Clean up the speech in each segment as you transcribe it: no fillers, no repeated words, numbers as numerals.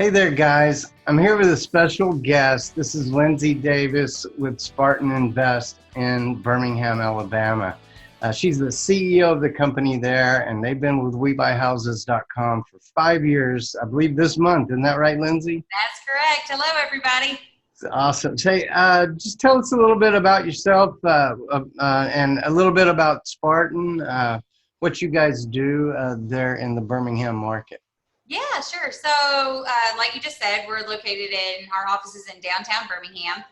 Hey there, guys. I'm here with a special guest. This is Lindsay Davis with Spartan Invest in Birmingham, Alabama. She's the CEO of the company there, and they've been with WeBuyHouses.com for 5 years, I believe this month. Isn't that right, Lindsay? That's correct. Hello, everybody. Awesome. Say, just tell us a little bit about yourself and a little bit about Spartan, what you guys do there in the Birmingham market. Yeah, sure. So, like you just said, we're located in our offices in downtown Birmingham,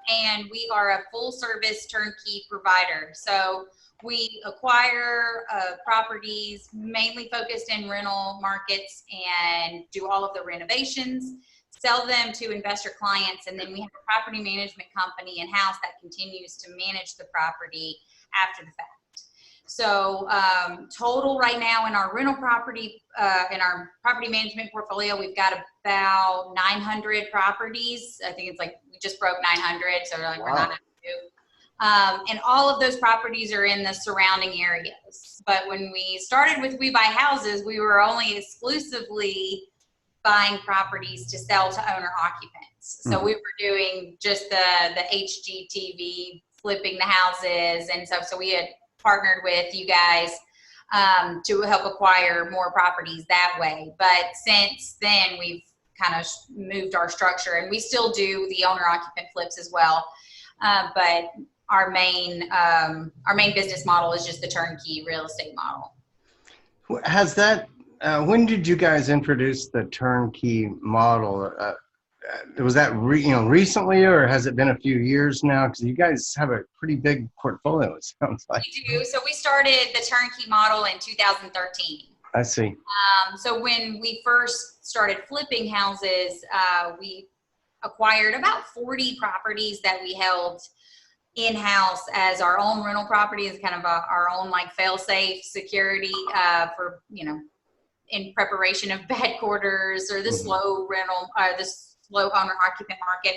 and we are a full-service turnkey provider. So, we acquire properties mainly focused in rental markets and do all of the renovations, sell them to investor clients, and then we have a property management company in-house that continues to manage the property after the fact. So total right now in our rental property, in our property management portfolio, we've got about 900 properties. I think it's like we just broke 900, so we're not at two. And all of those properties are in the surrounding areas. But when we started with We Buy Houses, we were only exclusively buying properties to sell to owner occupants. So we were doing just the HGTV, flipping the houses, and so we had partnered with you guys to help acquire more properties that way. But since then, we've kind of moved our structure, and we still do the owner occupant flips as well. But our main business model is just the turnkey real estate model. Has that, when did you guys introduce the turnkey model? Was that recently, or has it been a few years now? Because you guys have a pretty big portfolio, it sounds like. We do. So we started the turnkey model in 2013. I see. So when we first started flipping houses, we acquired about 40 properties that we held in-house as our own rental property, as kind of our own like fail-safe security for, in preparation of bad quarters or the slow rental, slow owner occupant market.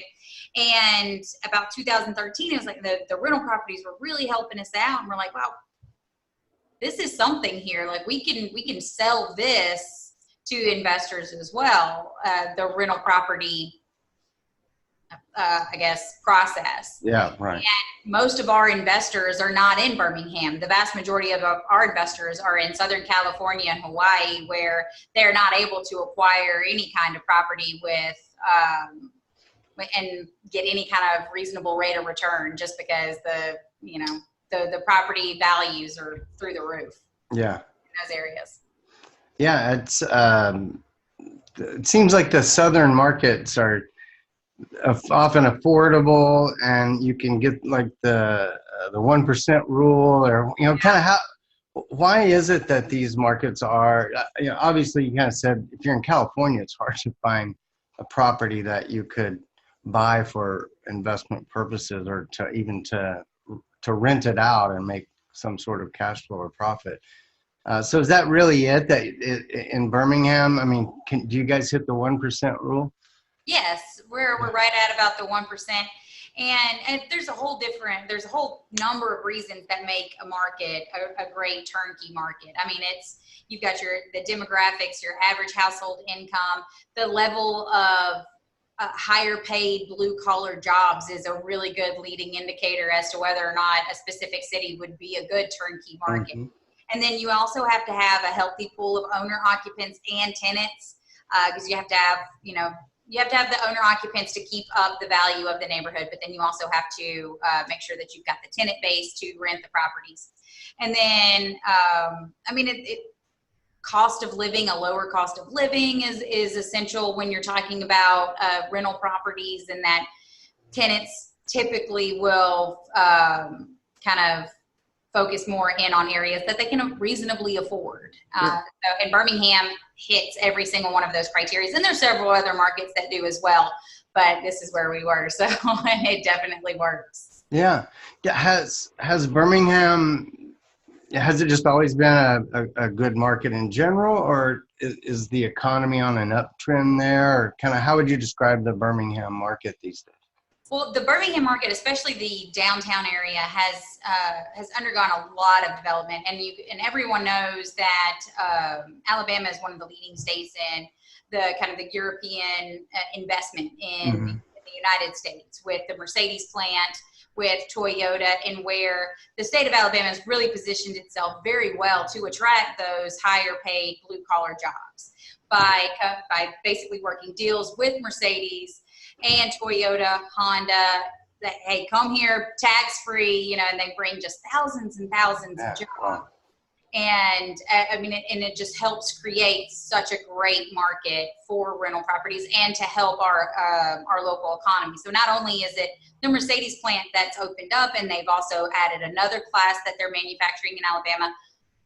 And about 2013, it was like the rental properties were really helping us out, and we're like, wow, this is something here. Like we can sell this to investors as well. The rental property, I guess, process. Yeah, right. And most of our investors are not in Birmingham. The vast majority of our investors are in Southern California and Hawaii, where they're not able to acquire any kind of property with and get any kind of reasonable rate of return, just because the property values are through the roof. Yeah. In those areas. Yeah, it seems like the southern markets are often affordable, and you can get like the 1% rule, or kind of how. Why is it that these markets are? Obviously, you kind of said if you're in California, it's hard to find a property that you could buy for investment purposes, or to rent it out and make some sort of cash flow or profit. So is that really it? That in Birmingham, I mean, do you guys hit the 1% rule? Yes, we're right at about the 1%. And there's a whole number of reasons that make a market a great turnkey market. I mean, you've got the demographics, your average household income, the level of higher paid blue collar jobs is a really good leading indicator as to whether or not a specific city would be a good turnkey market. And then you also have to have a healthy pool of owner occupants and tenants, because you have to have, you have to have the owner occupants to keep up the value of the neighborhood, but then you also have to make sure that you've got the tenant base to rent the properties. And then, cost of living, a lower cost of living is essential when you're talking about rental properties, and that tenants typically will kind of focus more in on areas that they can reasonably afford. And Birmingham hits every single one of those criteria. And there's several other markets that do as well, but this is where we were. So it definitely works. Yeah. Has Birmingham, has it just always been a good market in general, or is the economy on an uptrend there? Or kind of how would you describe the Birmingham market these days? Well, the Birmingham market, especially the downtown area, has undergone a lot of development, and everyone knows that Alabama is one of the leading states in the kind of the European investment in Mhm. the United States, with the Mercedes plant, with Toyota, and where the state of Alabama has really positioned itself very well to attract those higher paid blue collar jobs by basically working deals with Mercedes and Toyota, Honda, that, hey, come here tax free, you know, and they bring just thousands and thousands of Yeah. jobs. Wow. And I mean, and it just helps create such a great market for rental properties and to help our local economy. So not only is it the Mercedes plant that's opened up, and they've also added another class that they're manufacturing in Alabama,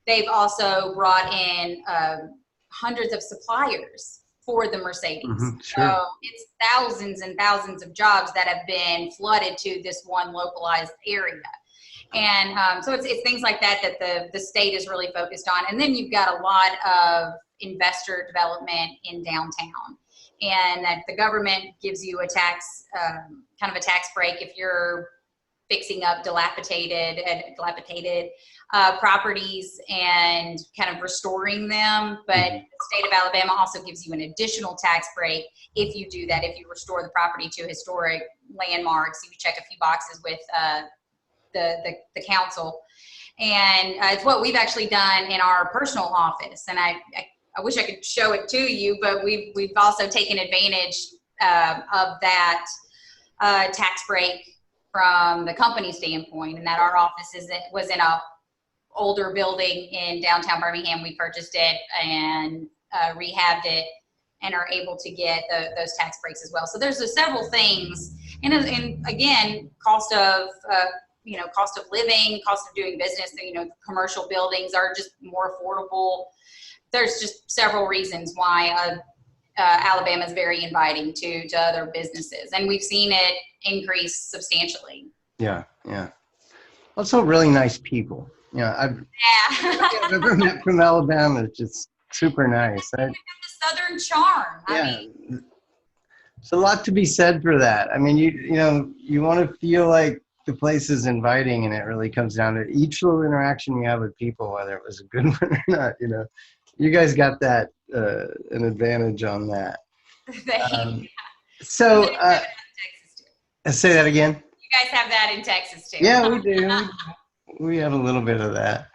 they've also brought in hundreds of suppliers for the Mercedes. Sure. So it's thousands and thousands of jobs that have been flooded to this one localized area. And so it's things like that the state is really focused on. And then you've got a lot of investor development in downtown, and that the government gives you a tax, kind of a tax break if you're fixing up dilapidated properties and kind of restoring them. But the state of Alabama also gives you an additional tax break if you do that, if you restore the property to historic landmarks. You check a few boxes with the council, and it's what we've actually done in our personal office. And I wish I could show it to you, but we've also taken advantage of that tax break from the company standpoint, and that our office was in a older building in downtown Birmingham. We purchased it and rehabbed it, and are able to get those tax breaks as well. So there's several things, and again, cost of living, cost of doing business. You know, commercial buildings are just more affordable. There's just several reasons why Alabama is very inviting to other businesses, and we've seen it increase substantially. Yeah. Also, really nice people. I've ever met from Alabama. It's just super nice. The Southern charm. Yeah. It's a lot to be said for that. I mean, you want to feel like the place is inviting, and it really comes down to each little interaction you have with people, whether it was a good one or not. You guys got that an advantage on that. So say that again. You guys have that in Texas too. Yeah, we do. We have a little bit of that.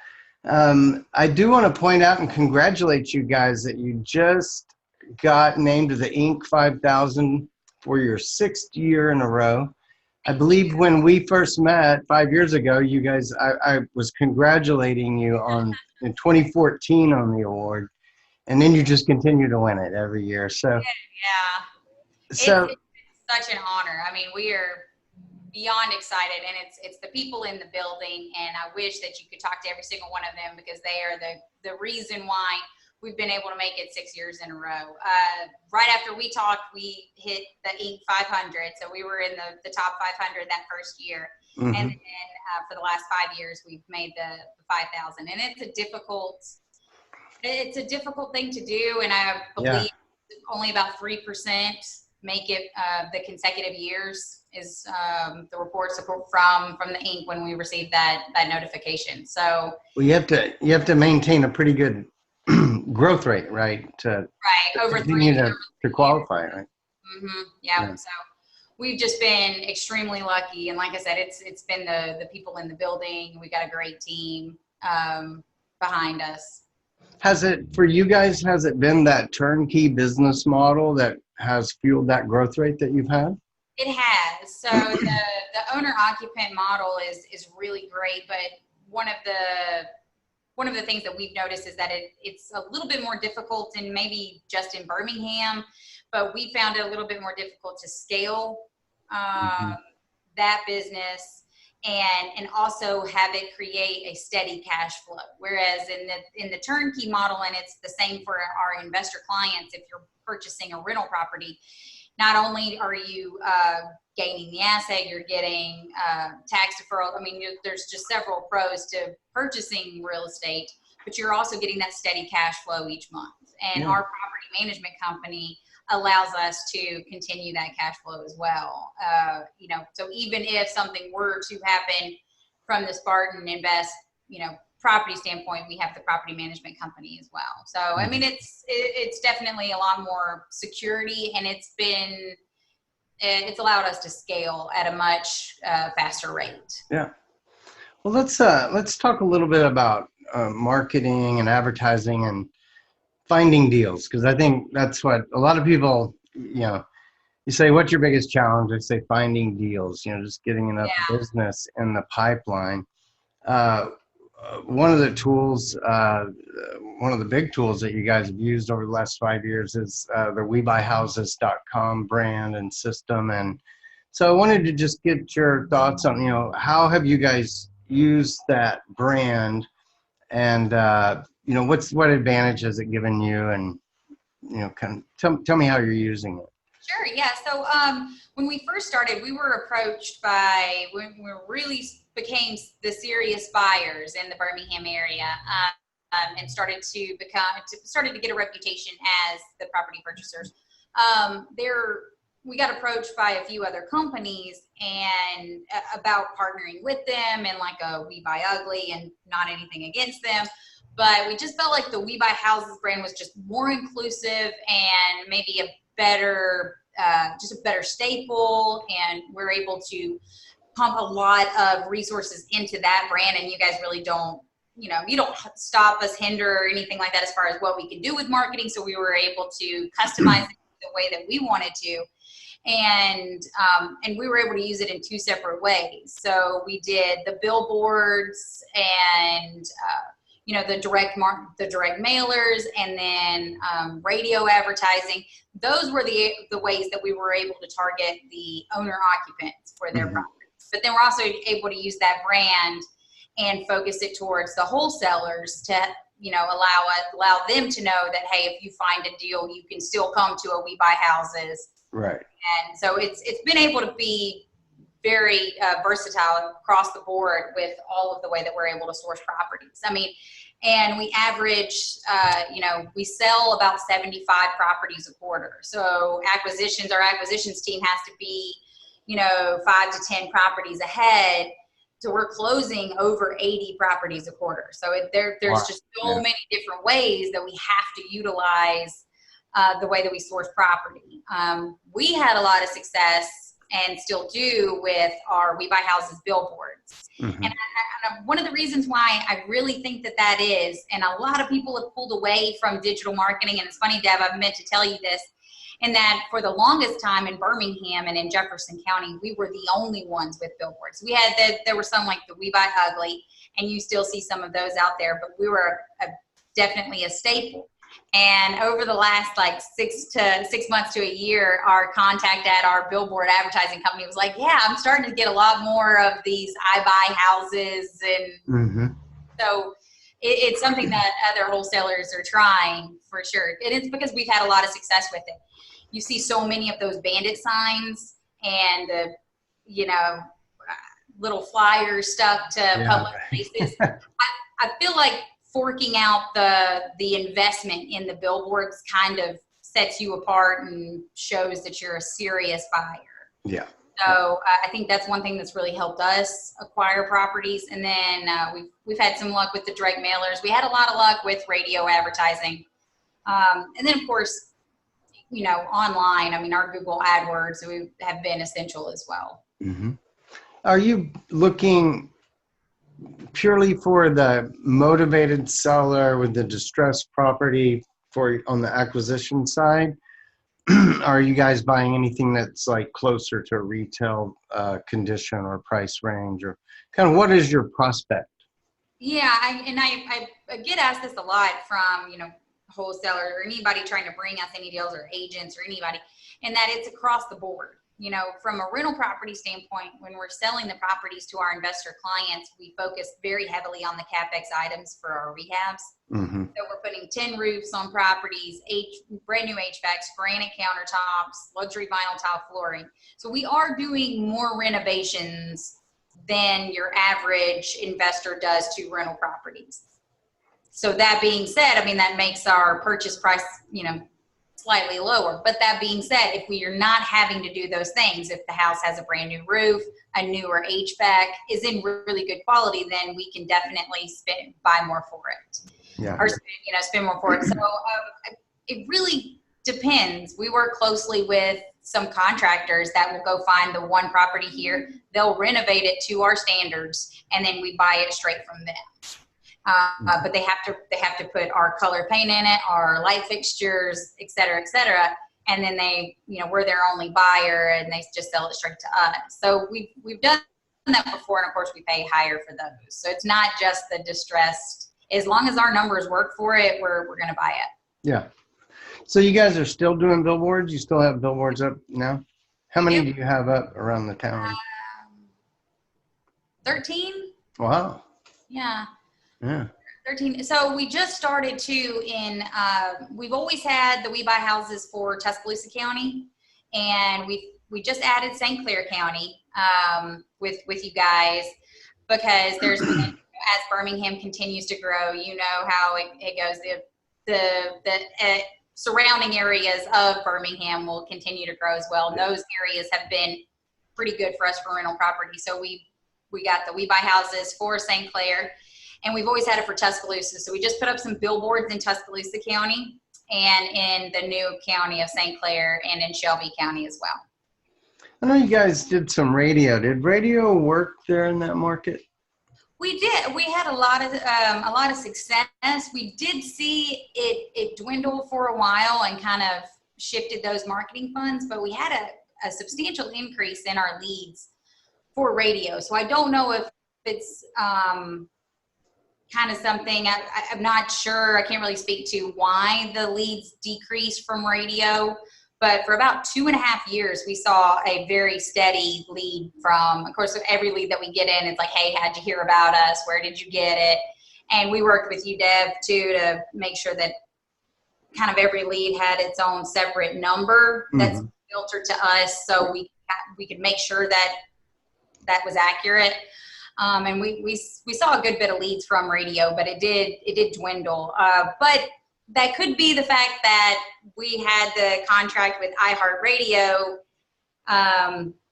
I do want to point out and congratulate you guys that you just got named to the Inc. 5000 for your 6th year in a row. I believe when we first met 5 years ago, you guys, I was congratulating you in 2014 on the award, and then you just continue to win it every year. So yeah, so it's such an honor. I mean, we are beyond excited, and it's the people in the building, and I wish that you could talk to every single one of them, because they are the reason why we've been able to make it 6 years in a row. Right after we talked, we hit the Inc. 500, so we were in the top 500 that first year. And then for the last 5 years, we've made the 5,000, and it's a difficult thing to do, and I believe only about 3% make it the consecutive years, is the reports from the Inc. when we received that notification. So you have to maintain a pretty good growth rate, right? Over continue to qualify, right? Yeah. So we've just been extremely lucky, and like I said, it's been the people in the building. We got a great team behind us. Has it been that turnkey business model that has fueled that growth rate that you've had? It has. So the owner occupant model is really great, but one of the things that we've noticed is that it's a little bit more difficult, and maybe just in Birmingham, but we found it a little bit more difficult to scale that business and also have it create a steady cash flow. Whereas in the turnkey model, and it's the same for our investor clients, if you're purchasing a rental property, not only are you gaining the asset, you're getting tax deferral. I mean, there's just several pros to purchasing real estate, but you're also getting that steady cash flow each month. And our property management company allows us to continue that cash flow as well. So even if something were to happen from the Spartan Invest, property standpoint, we have the property management company as well. So, I mean, it's definitely a lot more security, and it's allowed us to scale at a much faster rate. Yeah. Well, let's talk a little bit about marketing and advertising and finding deals, because I think that's what a lot of people, you say, what's your biggest challenge? They say finding deals, just getting enough business in the pipeline. One of the tools, one of the big tools that you guys have used over the last 5 years is the WeBuyHouses.com brand and system. And so I wanted to just get your thoughts on, how have you guys used that brand, and, what advantage has it given you? And, kind of tell me how you're using it. Sure. Yeah. So when we first started, we were approached by, when we really became the serious buyers in the Birmingham area, and started to get a reputation as the property purchasers. We got approached by a few other companies and about partnering with them, and like We Buy Ugly, and not anything against them, but we just felt like the We Buy Houses brand was just more inclusive and maybe a better staple, and we're able to pump a lot of resources into that brand, and you guys really don't, you don't stop us, hinder, or anything like that as far as what we can do with marketing. So we were able to customize it the way that we wanted to, and we were able to use it in two separate ways. So we did the billboards and the direct mailers, and then radio advertising. Those were the ways that we were able to target the owner occupants for their properties. But then we're also able to use that brand and focus it towards the wholesalers to, allow them to know that, hey, if you find a deal, you can still come to a We Buy Houses. Right. And so it's been able to be very versatile across the board with all of the way that we're able to source properties. I mean, and we average, we sell about 75 properties a quarter. So our acquisitions team has to be, 5 to 10 properties ahead. So we're closing over 80 properties a quarter. So there's just so many different ways that we have to utilize the way that we source property. We had a lot of success, and still do, with our We Buy Houses billboards. Mm-hmm. And one of the reasons why I really think that is, and a lot of people have pulled away from digital marketing, and it's funny, Deb, I've meant to tell you this, and that for the longest time in Birmingham and in Jefferson County, we were the only ones with billboards. We had there were some like the We Buy Ugly, and you still see some of those out there, but we were definitely a staple. And over the last 6 months to a year, our contact at our billboard advertising company was like, yeah, I'm starting to get a lot more of these I Buy Houses. And so it's something that other wholesalers are trying, for sure. And it's because we've had a lot of success with it. You see so many of those bandit signs and little flyers stuck to public places. I feel like forking out the investment in the billboards kind of sets you apart and shows that you're a serious buyer. Yeah. So I think that's one thing that's really helped us acquire properties. And then we've had some luck with the direct mailers. We had a lot of luck with radio advertising. And then of course, online, I mean, our Google AdWords have been essential as well. Mm-hmm. Are you looking purely for the motivated seller with the distressed property on the acquisition side? Are you guys buying anything that's closer to a retail condition or price range, or kind of what is your prospect? Yeah, I get asked this a lot from wholesalers or anybody trying to bring us any deals, or agents or anybody, and that it's across the board. From a rental property standpoint, when we're selling the properties to our investor clients, we focus very heavily on the CapEx items for our rehabs. Mm-hmm. So we're putting tin roofs on properties, brand new HVACs, granite countertops, luxury vinyl tile flooring. So we are doing more renovations than your average investor does to rental properties. So that being said, I mean, that makes our purchase price, slightly lower. But that being said, if we are not having to do those things, if the house has a brand new roof, a newer HVAC, is in really good quality, then we can definitely buy more for it. Yeah. Or spend more for it. So it really depends. We work closely with some contractors that will go find the one property here. They'll renovate it to our standards, and then we buy it straight from them. But they have to put our color paint in it, our light fixtures, et cetera, and then we're their only buyer, and they just sell it straight to us. So we've done that before, and of course we pay higher for those. So it's not just the distressed. As long as our numbers work for it, we're going to buy it. Yeah. So you guys are still doing billboards? You still have billboards up now? How many do you have up around the town? 13. Wow. Yeah. Yeah. 13. So we just started we've always had the We Buy Houses for Tuscaloosa County, and we just added St. Clair County with you guys, because there's been, as Birmingham continues to grow, you know how it goes. The surrounding areas of Birmingham will continue to grow as well. And those areas have been pretty good for us for rental property. So we got the We Buy Houses for St. Clair, and we've always had it for Tuscaloosa. So we just put up some billboards in Tuscaloosa County and in the new county of St. Clair and in Shelby County as well. I know you guys did some radio. Did radio work there in that market? We did. We had a lot of success. We did see it dwindle for a while and kind of shifted those marketing funds, but we had a substantial increase in our leads for radio. So I don't know if it's kind of something, I'm not sure. I can't really speak to why the leads decreased from radio, but for about 2.5 years, we saw a very steady lead from, of course, every lead that we get in, it's like, hey, how'd you hear about us? Where did you get it? And we worked with UDEV too to make sure that kind of every lead had its own separate number that's filtered to us, so we could make sure that was accurate. And we saw a good bit of leads from radio, but it did dwindle. But that could be the fact that we had the contract with iHeartRadio,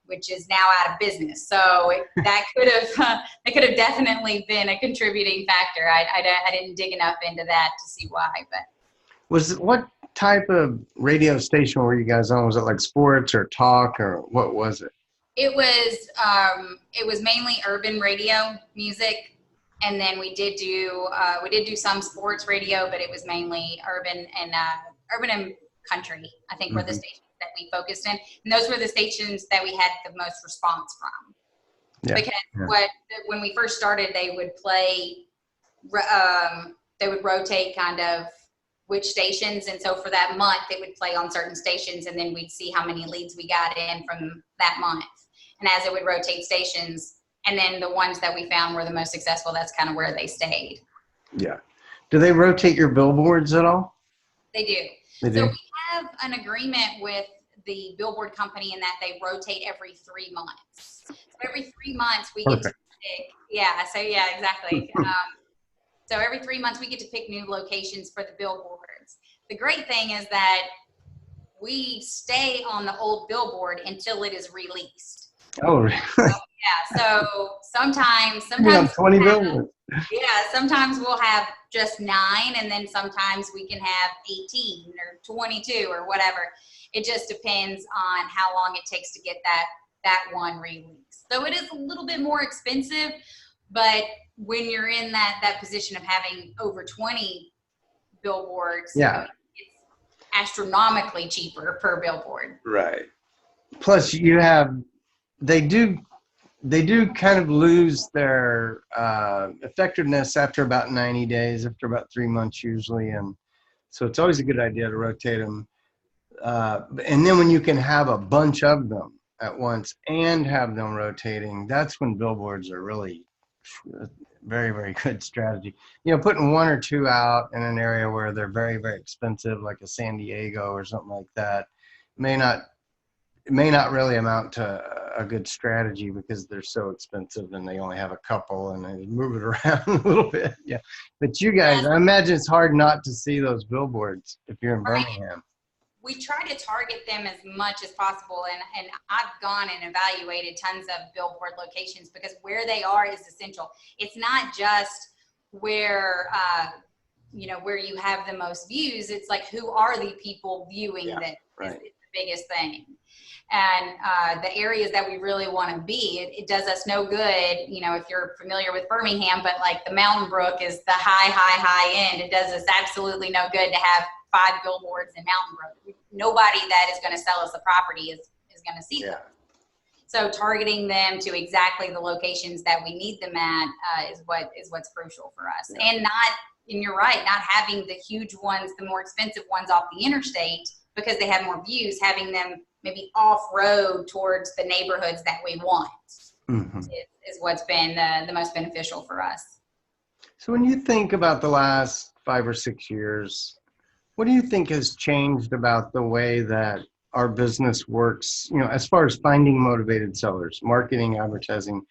which is now out of business. So that could have definitely been a contributing factor. I didn't dig enough into that to see why, but. What type of radio station were you guys on? Was it like sports or talk, or what was it? It was mainly urban radio music, and then we did do some sports radio, but it was mainly urban and country. I think were the stations that we focused in, and those were the stations that we had the most response from. Yeah. Because when we first started, they would rotate kind of which stations, and so for that month they would play on certain stations, and then we'd see how many leads we got in from that month. And as it would rotate stations, and then the ones that we found were the most successful, that's kind of where they stayed. Yeah. Do they rotate your billboards at all? They do. So we have an agreement with the billboard company in that they rotate every 3 months. So every 3 months we get to pick. Yeah. So yeah, exactly. So every 3 months we get to pick new locations for the billboards. The great thing is that we stay on the old billboard until it is released. Oh, really? Yeah. So sometimes 20 billboards. Yeah. Sometimes we'll have just 9, and then sometimes we can have 18 or 22 or whatever. It just depends on how long it takes to get that one released. So it is a little bit more expensive, but when you're in that position of having over 20 billboards, it's astronomically cheaper per billboard. Right. Plus they do kind of lose their effectiveness after about 90 days, after about 3 months usually. And so it's always a good idea to rotate them. And then when you can have a bunch of them at once and have them rotating, that's when billboards are really very, very good strategy. Putting 1 or 2 out in an area where they're very, very expensive, like a San Diego or something like that, may not really amount to a good strategy because they're so expensive and they only have a couple and they move it around a little bit. Yeah. But you guys, I imagine it's hard not to see those billboards if you're in Birmingham. we try to target them as much as possible. And I've gone and evaluated tons of billboard locations because where they are is essential. It's not just where, where you have the most views. It's like, who are the people viewing this? Right. Is the biggest thing. And the areas that we really want to be, it does us no good, if you're familiar with Birmingham, but like the Mountain Brook is the high end. It does us absolutely no good to have 5 billboards in Mountain Brook. Nobody that is going to sell us a property is going to see them. So targeting them to exactly the locations that we need them at is what's crucial for us. And you're right, not having the huge ones, the more expensive ones off the interstate because they have more views, having them maybe off-road towards the neighborhoods that we want is what's been the most beneficial for us. So when you think about the last 5 or 6 years, what do you think has changed about the way that our business works, as far as finding motivated sellers, marketing, advertising?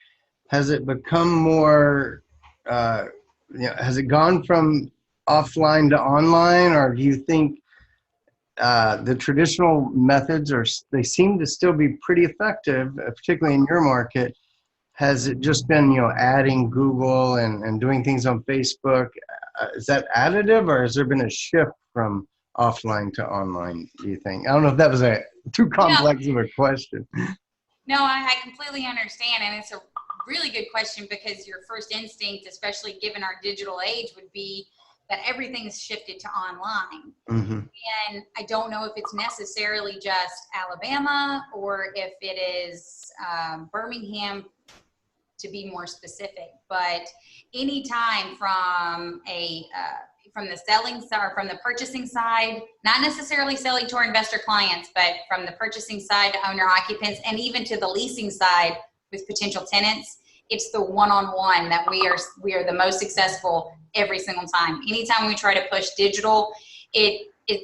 Has it become more, has it gone from offline to online, or do you think the traditional methods they seem to still be pretty effective, particularly in your market? Has it just been, adding Google and doing things on Facebook? Is that additive, or has there been a shift from offline to online, do you think? I don't know if that was too complex of a question. No, I completely understand. And it's a really good question because your first instinct, especially given our digital age, would be that everything's shifted to online. And I don't know if it's necessarily just Alabama or if it is Birmingham, to be more specific. But anytime from from the selling side or from the purchasing side, not necessarily selling to our investor clients, but from the purchasing side to owner occupants, and even to the leasing side with potential tenants, it's the one-on-one that we are the most successful every single time. Anytime we try to push digital,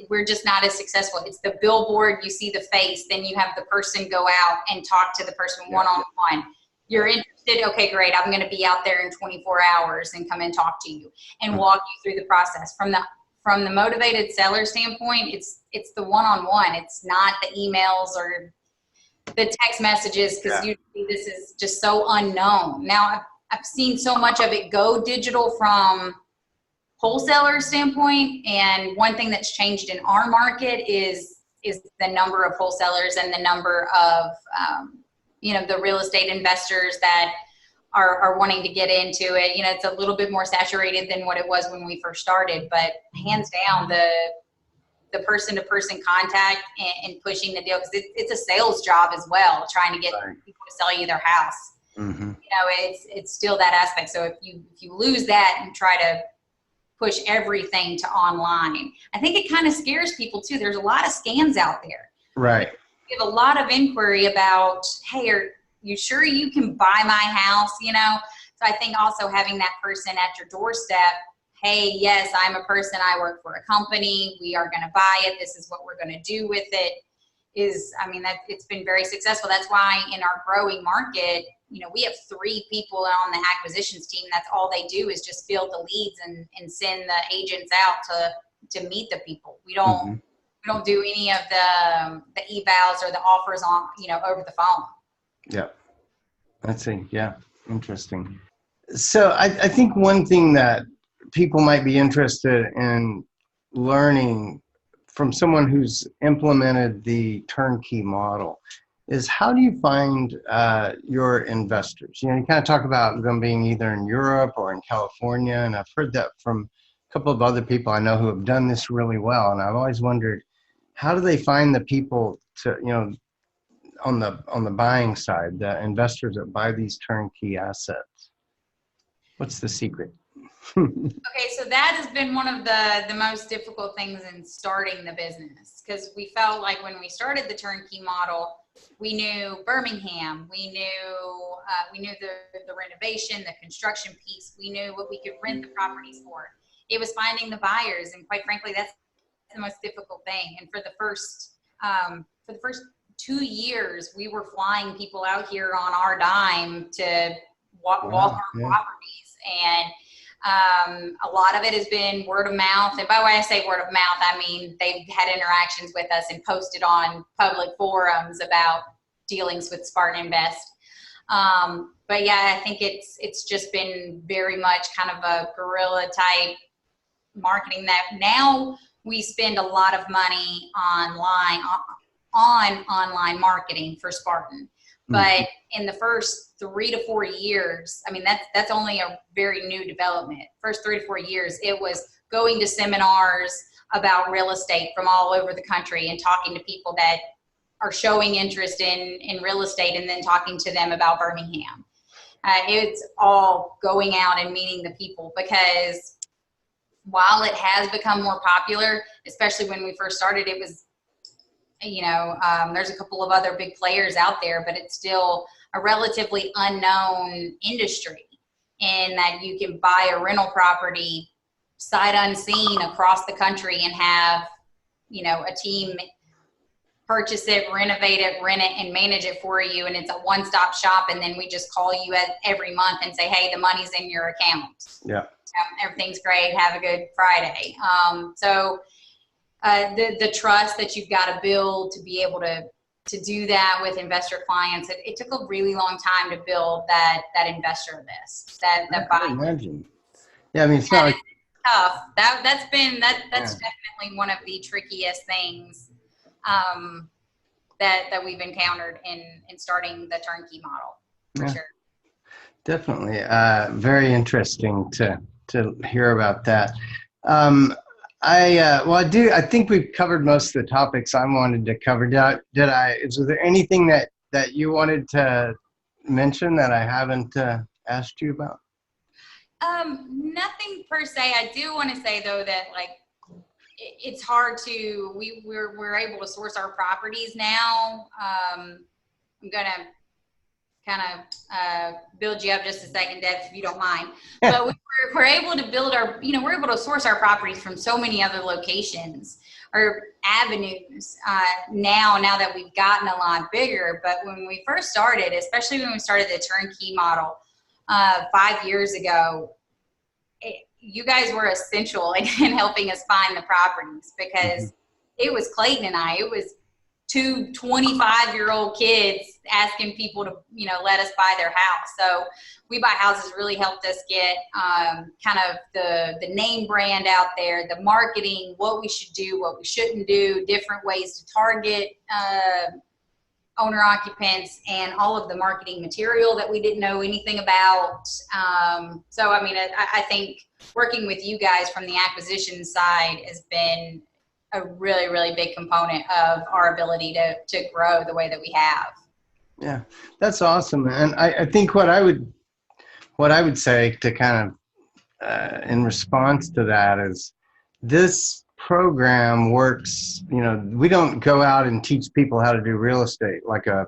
we're just not as successful. It's the billboard, you see the face, then you have the person go out and talk to the person one-on-one. You're interested, okay, great, I'm gonna be out there in 24 hours and come and talk to you and walk you through the process. From the motivated seller standpoint, it's the one-on-one. It's not the emails or the text messages, because usually this is just so unknown. Now, I've seen so much of it go digital from wholesaler standpoint, and one thing that's changed in our market is the number of wholesalers and the number of the real estate investors that are wanting to get into it. It's a little bit more saturated than what it was when we first started, but hands down, the person-to-person contact and pushing the deal, because it's a sales job as well, trying to get people to sell you their house. It's still that aspect. So if you lose that and try to push everything to online, I think it kind of scares people too. There's a lot of scams out there. Right. We have a lot of inquiry about, hey, are you sure you can buy my house? So I think also having that person at your doorstep, hey, yes, I'm a person, I work for a company, we are going to buy it, this is what we're going to do with it, it's been very successful. That's why in our growing market, we have 3 people on the acquisitions team. That's all they do is just field the leads and send the agents out to meet the people. We don't do any of the evals or the offers on, over the phone. Yeah. I see. Yeah. Interesting. So I think one thing that people might be interested in learning from someone who's implemented the turnkey model is, how do you find your investors? You kind of talk about them being either in Europe or in California, and I've heard that from a couple of other people I know who have done this really well, and I've always wondered, how do they find the people to, on the buying side, the investors that buy these turnkey assets? What's the secret? Okay, so that has been one of the most difficult things in starting the business, because we felt like when we started the turnkey model, we knew Birmingham, we knew the renovation, the construction piece, we knew what we could rent the properties for. It was finding the buyers, and quite frankly, that's the most difficult thing. And for the first 2 years, we were flying people out here on our dime to walk our properties. And A lot of it has been word of mouth. And by the way I say word of mouth, I mean they've had interactions with us and posted on public forums about dealings with Spartan Invest. But yeah, I think it's just been very much kind of a guerrilla type marketing that now we spend a lot of money online on online marketing for Spartan. But in the first 3 to 4 years, I mean, that's only a very new development. First 3 to 4 years, it was going to seminars about real estate from all over the country and talking to people that are showing interest in real estate and then talking to them about Birmingham. It's all going out and meeting the people, because while it has become more popular, especially when we first started, it was, there's a couple of other big players out there, but it's still a relatively unknown industry in that you can buy a rental property sight unseen across the country and have, a team purchase it, renovate it, rent it, and manage it for you. And it's a one-stop shop. And then we just call you every month and say, hey, the money's in your account. Yeah. Everything's great. Have a good Friday. The trust that you've got to build to be able to do that with investor clients, it took a really long time to build that investor list. That I can imagine. Yeah, I mean, it's not like tough. That's definitely one of the trickiest things that we've encountered in starting the turnkey model, for sure. Definitely. Very interesting to hear about that. I think we've covered most of the topics I wanted to cover. Was there anything that you wanted to mention that I haven't asked you about? Nothing per se. I do want to say though that it's hard to, we're able to source our properties now. I'm gonna kind of build you up just a second, Deb, if you don't mind. But we're able to build we're able to source our properties from so many other locations or avenues now that we've gotten a lot bigger. But when we first started, especially when we started the turnkey model 5 years ago, you guys were essential in helping us find the properties, because it was Clayton and I. It was two 25-year-old kids asking people to, let us buy their house. So We Buy Houses really helped us get kind of the name brand out there, the marketing, what we should do, what we shouldn't do, different ways to target owner occupants, and all of the marketing material that we didn't know anything about. So, I mean, I think working with you guys from the acquisition side has been a really, really big component of our ability to grow the way that we have. Yeah, that's awesome. And I think what I would say to kind of in response to that is this program works. We don't go out and teach people how to do real estate like a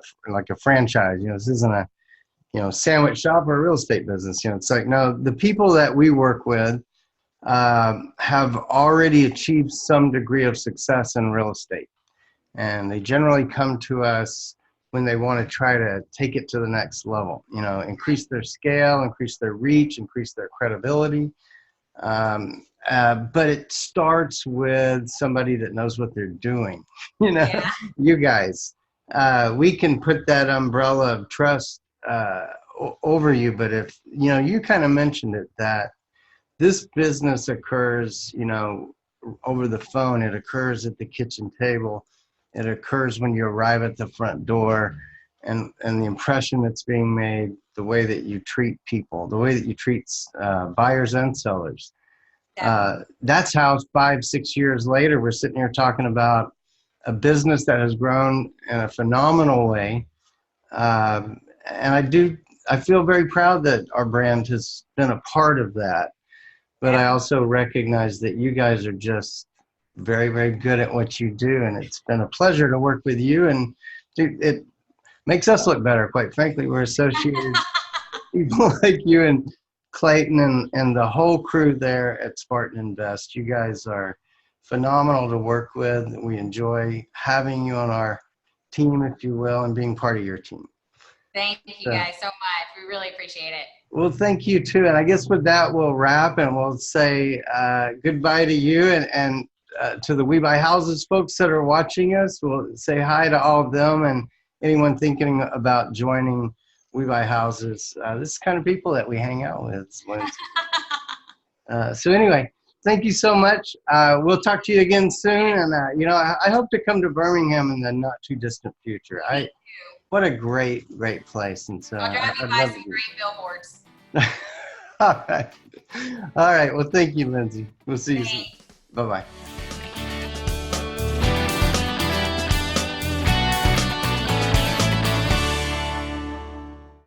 franchise. This isn't a sandwich shop or a real estate business. It's like, no, the people that we work with have already achieved some degree of success in real estate, and they generally come to us when they want to try to take it to the next level, increase their scale, increase their reach, increase their credibility. But it starts with somebody that knows what they're doing. Yeah. You guys, we can put that umbrella of trust over you, but if, you kind of mentioned it, that this business occurs, over the phone. It occurs at the kitchen table. It occurs when you arrive at the front door, and the impression that's being made, the way that you treat people, the way that you treat buyers and sellers. That's how 5-6 years later, we're sitting here talking about a business that has grown in a phenomenal way. And I feel very proud that our brand has been a part of that. But I also recognize that you guys are just very, very good at what you do, and it's been a pleasure to work with you. And it makes us look better, quite frankly. We're associated people like you and Clayton and the whole crew there at Spartan Invest. You guys are phenomenal to work with. We enjoy having you on our team, if you will, and being part of your team. Thank you So, guys so much. We really appreciate it. well, thank you too. And I guess with that, we'll wrap and we'll say goodbye to you and to the We Buy Houses folks that are watching us. We'll say hi to all of them and anyone thinking about joining We Buy Houses. This is the kind of people that we hang out with. So anyway, thank you so much. We'll talk to you again soon. And, I hope to come to Birmingham in the not too distant future. What a great place. And so I'll drive you I'd by love some to great billboards. All right. All right. Well, thank you, Lindsay. We'll see you soon. Thanks. Bye-bye.